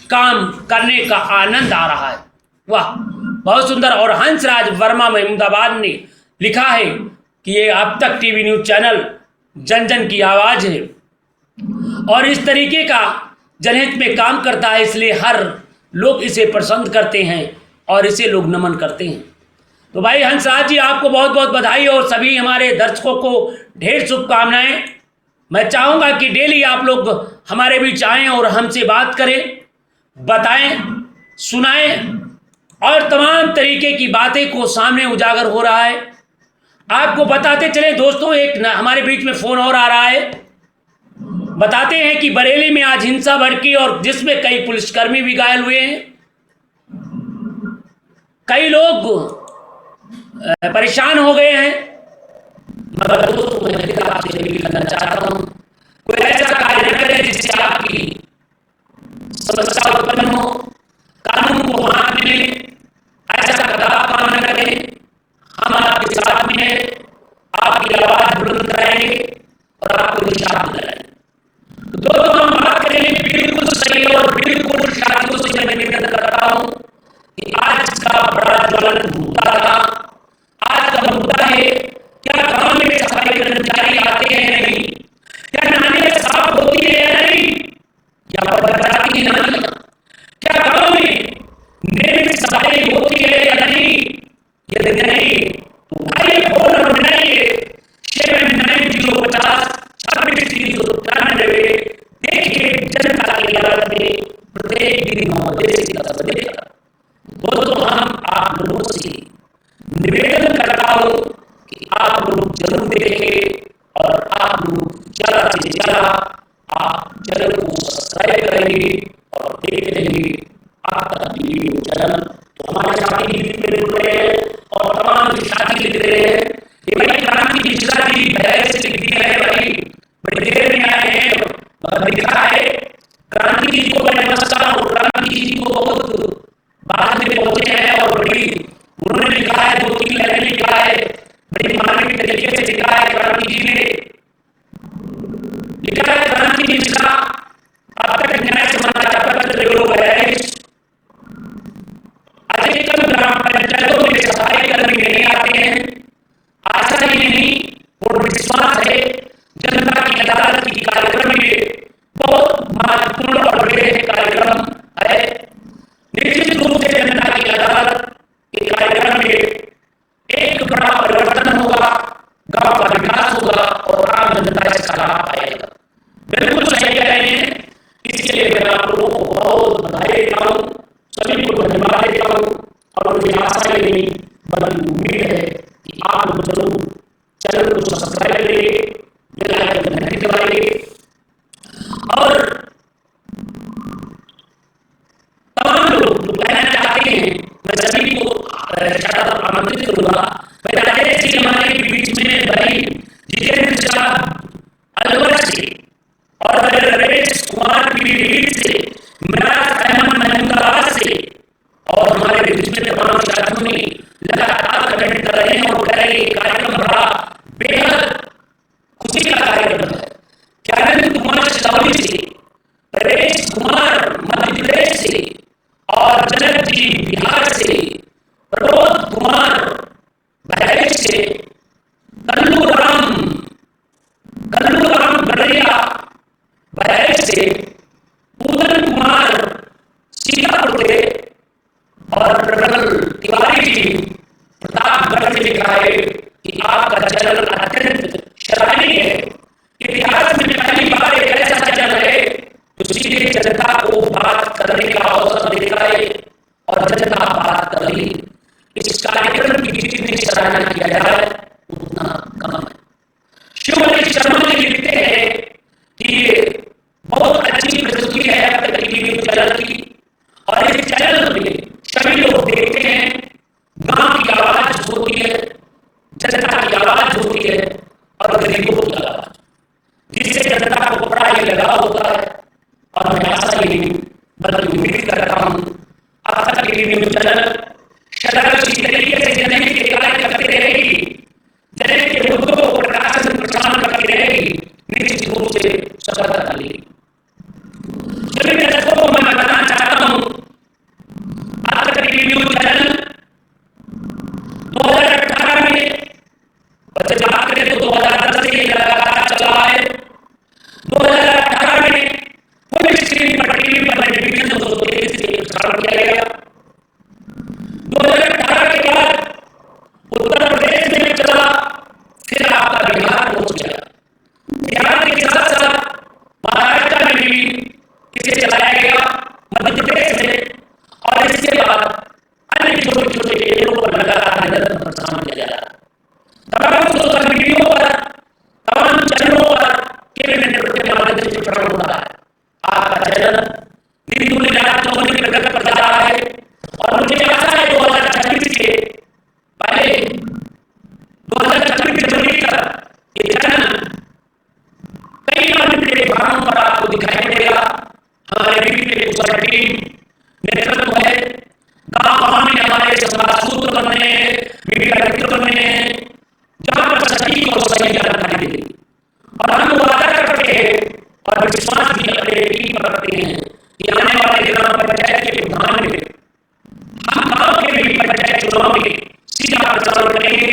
Speaker 1: काम करने का आनंद आ रहा है। वाह, बहुत सुंदर। और हंसराज वर्मा महमूदाबाद ने लिखा है कि ये अब तक टीवी न्यूज़ चैनल जन जन की आवाज़ है और इस तरीके का जनहित में काम करता है, इसलिए हर लोग इसे पसंद करते हैं और इसे लोग नमन करते हैं। तो भाई हंसराज जी, आपको बहुत बहुत बधाई और सभी हमारे दर्शकों को ढेर शुभकामनाएं। मैं चाहूँगा कि डेली आप लोग हमारे बीच आएँ और हमसे बात करें, बताएं, सुनाएं और तमाम तरीके की बातें को सामने उजागर हो रहा है। आपको बताते चले दोस्तों, एक हमारे बीच में फ़ोन और आ रहा है। बताते हैं कि बरेली में आज हिंसा भड़की और जिसमें कई पुलिसकर्मी भी घायल हुए हैं। कई लोग परेशान हो गए हैं। मगर दोस्तों, मैं आपसे भी करना चाहता हूं, कोई ऐसा कार्य न करें जिससे आपकी समस्या उत्पन्न हो, कानून को हाथ में ले, ऐसा कदम न करें। हम आपके साथ में हैं, आपकी आवाज बुलंद रहेंगे और आपको निशान दिलाएंगे। दोस्तों, हम बात करेंगे बिल्कुल सही और बिल्कुल शादियों से मैं निवेदन करता हूं कि आज का बड़ा ज्वलंत मुद्दा था। आज का मुद्दा है, क्या गांव में सफाई कर्मचारी आते हैं या नहीं? क्या नालियां साफ होती है या नहीं? क्या बदलाती है नालियां? क्या गांव में नियमित सफाई होती है या नहीं? यदि नहीं तो भाई फोन नंबर बनाइए 7950 26 देखिए जनता की अदालत में प्रत्येक दिन महोदय से दस बजे तक। दोस्तों, हम आप लोगों से निवेदन करता हूं कि आप लोग जरूर देखें और आप लोग ज्यादा से ज्यादा आप चैनल को सब्सक्राइब करेंगे और देखते रहेंगे आपका टीवी न्यूज़ चैनल। तो हमारे साथी भी जुड़ रहे हैं और तमाम साथी लिख रहे हैं कि भाई क्रांति मिश्रा जी पहले से लिख दिया है, भाई बड़ी देर में आए हैं और लिखा है क्रांति जी को मैं नमस्कार और क्रांति जी को बहुत बाद में पहुंचे हैं और बड़ी उन्होंने लिखा है, 2-3 लाइन लिखा है, बड़ी मानवीय तरीके से लिखा है। क्रांति जी ने लिखा है, क्रांति मिश्रा अब तक न्याय समाचार पत्र लोग है, अधिकतम ग्राम पंचायतों में सफाई कर्मी नहीं आते हैं। आशा ही नहीं और विश्वास है जनता की अदालत की कार्यक्रम में बहुत महत्वपूर्ण और बड़े कार्यक्रम है। निश्चित रूप से जनता की अदालत के कार्यक्रम में एक बड़ा परिवर्तन होगा, गांव का विकास होगा और आम जनता इसका लाभ पाएगा। बिल्कुल सही कह रहे हैं, इसके लिए मैं आप लोगों को बहुत बधाई देता हूँ, सभी को धन्यवाद देता हूँ और मुझे आशा ही नहीं बल्कि उम्मीद है कि आप लोग जरूर चैनल को सब्सक्राइब करेंगे, बेल आइकन घंटी दबाएंगे और तमाम लोग जो कहना चाहते हैं मैं सभी को आमंत्रित करूंगा। राजेश जी हमारे बीच में भाई जितेंद्र साहब अलवर से और रमेश कुमार पीलीभीत से, मिराज अहमद महमूदाबाद से और हमारे बीच में तमाम साथियों ने लगातार कमेंट कर रहे हैं और कह रहे हैं कार्यक्रम बड़ा बेहद खुशी का कार्यक्रम है। ज्ञानेंद्र कुमार सिसौली से, परेश कुमार मध्य प्रदेश से और जनक जी बिहार से, प्रमोद कुमार बहराइच से, कल्लू राम गड़रिया बहराइच से, पूजन कुमार सीतापुर से और प्रबल तिवारी जी प्रतापगढ़ से लिखा है कि आपका चैनल अत्यंत सराहनीय है। इतिहास में पहली बार एक ऐसा चैनल है जो सीधे जनता को बात करने का अवसर देता है और जनता बात कर रही है। इस कार्यक्रम की जितनी सराहना किया जाए उतना कम है। शिवमणि शर्मा जी लिखते हैं कि ये बहुत अच्छी प्रस्तुति है अब तक टीवी न्यूज़ चैनल की और इस चैनल में सभी लोग देखते हैं, गांव की आवाज होती है, जनता की आवाज होती है और गरीबों की आवाज, जिससे जनता को बड़ा ही लगाव होता है। और मैं आशा ही बल्कि उम्मीद करता हूँ आपका टीवी न्यूज़ चैनल सदा इसी तरीके से जनहित के कार्य करते रहेगी, जनहित के मुद्दों को प्रकाशन प्रसारण करती रहेगी, निश्चित रूप से सफलता मिलेगी। सभी दर्शकों को मैं बताना चाहता हूँ आपका टीवी न्यूज़ चैनल 2018 में जब छोटे छोटे चैनलों पर लगातार नजर परेशान किया जा रहा है। तमाम सोशल मीडिया पर, तमाम चैनलों पर केवल नेटवर्क के माध्यम से प्रकट हो रहा है। आपका चैनल बिल्कुल राजनीति में प्रकट करता जा रहा है और मुझे आशा है 2026 के पहले 2026 के जनवरी तक ये चैनल कई अन्य भागों पर आपको दिखाई देगा। हमारे टीम नेतृत्व है, गाँव में हमारे सूत्र बने हैं, मीडिया नेतृत्व बने हैं, जहाँ पर सही को सही जानकारी देगी और हम वादा करते हैं और विश्वास भी अपने टीम पर रखते हैं कि आने वाले ग्राम पंचायत के प्रधान में हम गाँव के भी पंचायत चुनाव में सीधा प्रचार करेंगे,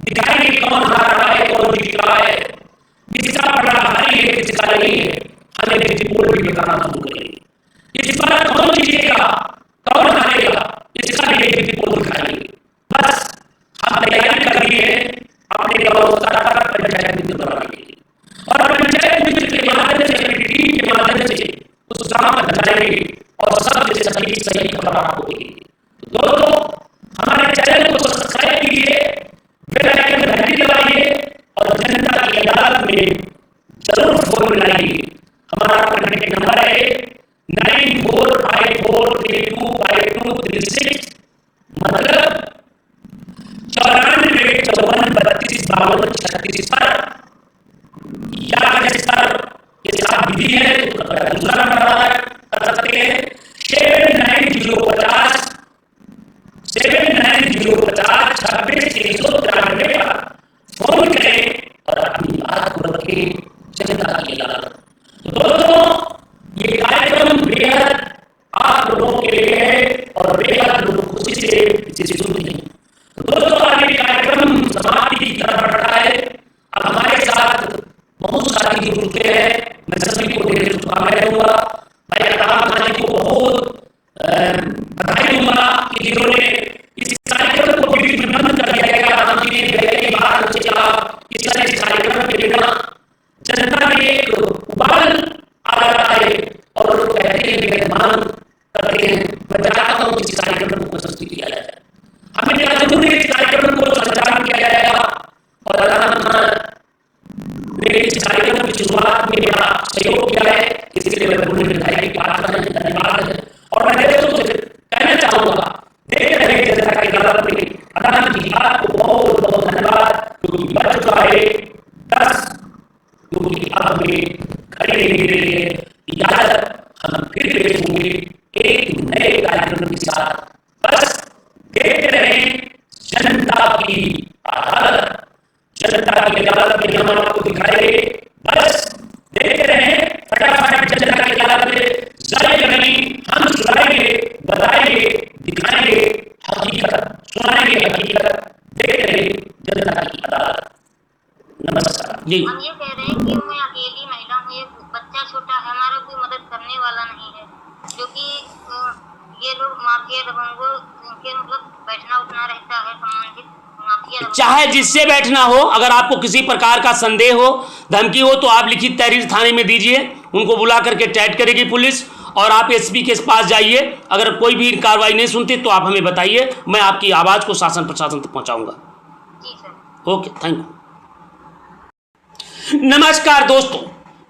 Speaker 1: दिखाएंगे कौन हार रहा है, कौन जीत रहा है, किसका बड़ा भारी है, किसका नहीं है, हमें रिपोर्ट भी बताना शुरू करेंगे। इस बार कौन जीतेगा, कौन हारेगा, इसका भी रिपोर्ट दिखाएंगे। बस हम तैयारी कर रही है अपने गाँव पंचायत मित्र बनाने के लिए और पंचायत मित्र के माध्यम से अपनी टीम के माध्यम से उस गाँव में जाएंगे और सबसे सही सही खबर आपको देंगे। तो दोस्तों, हमारे चैनल को सब्सक्राइब कीजिए, बेल आइकन घंटी दबाइए और जनता की अदालत में जरूर फोन मिलाइए। हमारा कॉन्टैक्ट नंबर है 9454325236, मतलब 9454325236 पर, या जिस पर ये साथ विधि है दूसरा नंबर है कर सकते हैं 7950 26 पर फोन करें और अपनी बात को रखें जनता की अदालत। तो दोस्तों, ये कार्यक्रम बेहद आप लोगों के लिए है और बेहद लोग खुशी से इसे सुनते हैं। तो दोस्तों, आगे कार्यक्रम समाप्ति की तरफ बढ़ रहा है। अब हमारे साथ बहुत सारी जुड़ते हैं, मैं सभी को ढेर शुभकामनाएं दूंगा। मैं अल्लाह खानी को बहुत बधाई दूंगा कि जिन्होंने इस कार्यक्रम को बीच में बंद कर दिया गया, बाहर चला, इस तरह इस कार्यक्रम के बिना जनता में एक उबाल आ रहा है और लोग कहते हैं कि मांग करते हैं, मैं चाहता हूँ कि इस कार्यक्रम को सस्ती किया जाए। हमें जरूर इस कार्यक्रम को संचालन किया जाएगा और ने इस कार्यक्रम की शुरुआत में मेरा सहयोग किया है, इसके लिए मैं पूरी विधायक की धन्यवाद है। और मैं दोस्तों से कहना चाहूंगा, देखते रहिए जनता की अदालत में। अदालत की आपको बहुत बहुत धन्यवाद, क्योंकि बच चुका है 10, क्योंकि अब हमें खड़े रहने के लिए इजाजत, हम फिर पेश होंगे एक नए कार्यक्रम के साथ। बस देखते रहें जनता की अदालत, जनता की अदालत में हम आपको दिखाएंगे। बस देखते रहें, फटाफट जनता की अदालत में जाएंगे, हम सुनाएंगे, बताएंगे, दिखाएंगे हकीकत, सुनाएंगे हकीकत। देखते रहें जनता की अदालत। नमस्कार जी।
Speaker 5: हम ये कह रहे हैं कि मैं अकेली महिला हूँ, एक बच्चा छोटा है, हमारा कोई मदद करने वाला नहीं है, क्योंकि ये लोग माफिया दबंगों के मतलब बैठना उठना रहता है संबंधित माफिया।
Speaker 1: चाहे जिससे बैठना हो, अगर आपको किसी प्रकार का संदेह हो, धमकी हो, तो आप लिखित तहरीर थाने में दीजिए, उनको बुला करके टाइट करेगी पुलिस और आप एसपी के पास जाइए। अगर कोई भी कार्रवाई नहीं सुनती तो आप हमें बताइए, मैं आपकी आवाज़ को शासन प्रशासन तक पहुंचाऊंगा।
Speaker 5: जी सर।
Speaker 1: Okay, thank you. नमस्कार दोस्तों,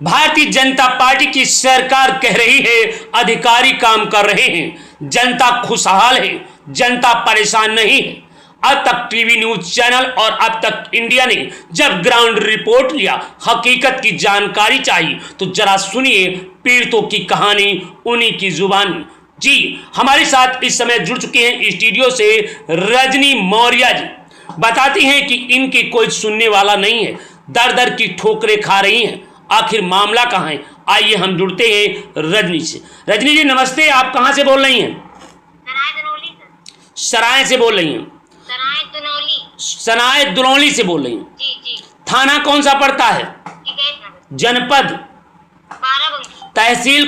Speaker 1: भारतीय जनता पार्टी की सरकार कह रही है अधिकारी काम कर रहे हैं, जनता खुशहाल है, जनता परेशान नहीं है। अब तक टीवी न्यूज चैनल और अब तक इंडिया ने जब ग्राउंड रिपोर्ट लिया, हकीकत की जानकारी चाहिए, तो जरा सुनिए पीड़ितों की कहानी उन्हीं की जुबानी। जी, हमारे साथ इस समय जुड़ चुके हैं स्टूडियो से रजनी मौर्य जी। बताती हैं कि इनकी कोई सुनने वाला नहीं है, दर दर की ठोकरें खा रही हैं। आखिर मामला कहाँ है? आइए हम जुड़ते हैं रजनी से। रजनी जी नमस्ते, आप कहाँ से बोल रही हैं? सराय से बोल रही हैं? सराय दुनौली से बोल रही हैं?
Speaker 5: जी जी।
Speaker 1: थाना कौन सा पड़ता है? जनपद? तहसील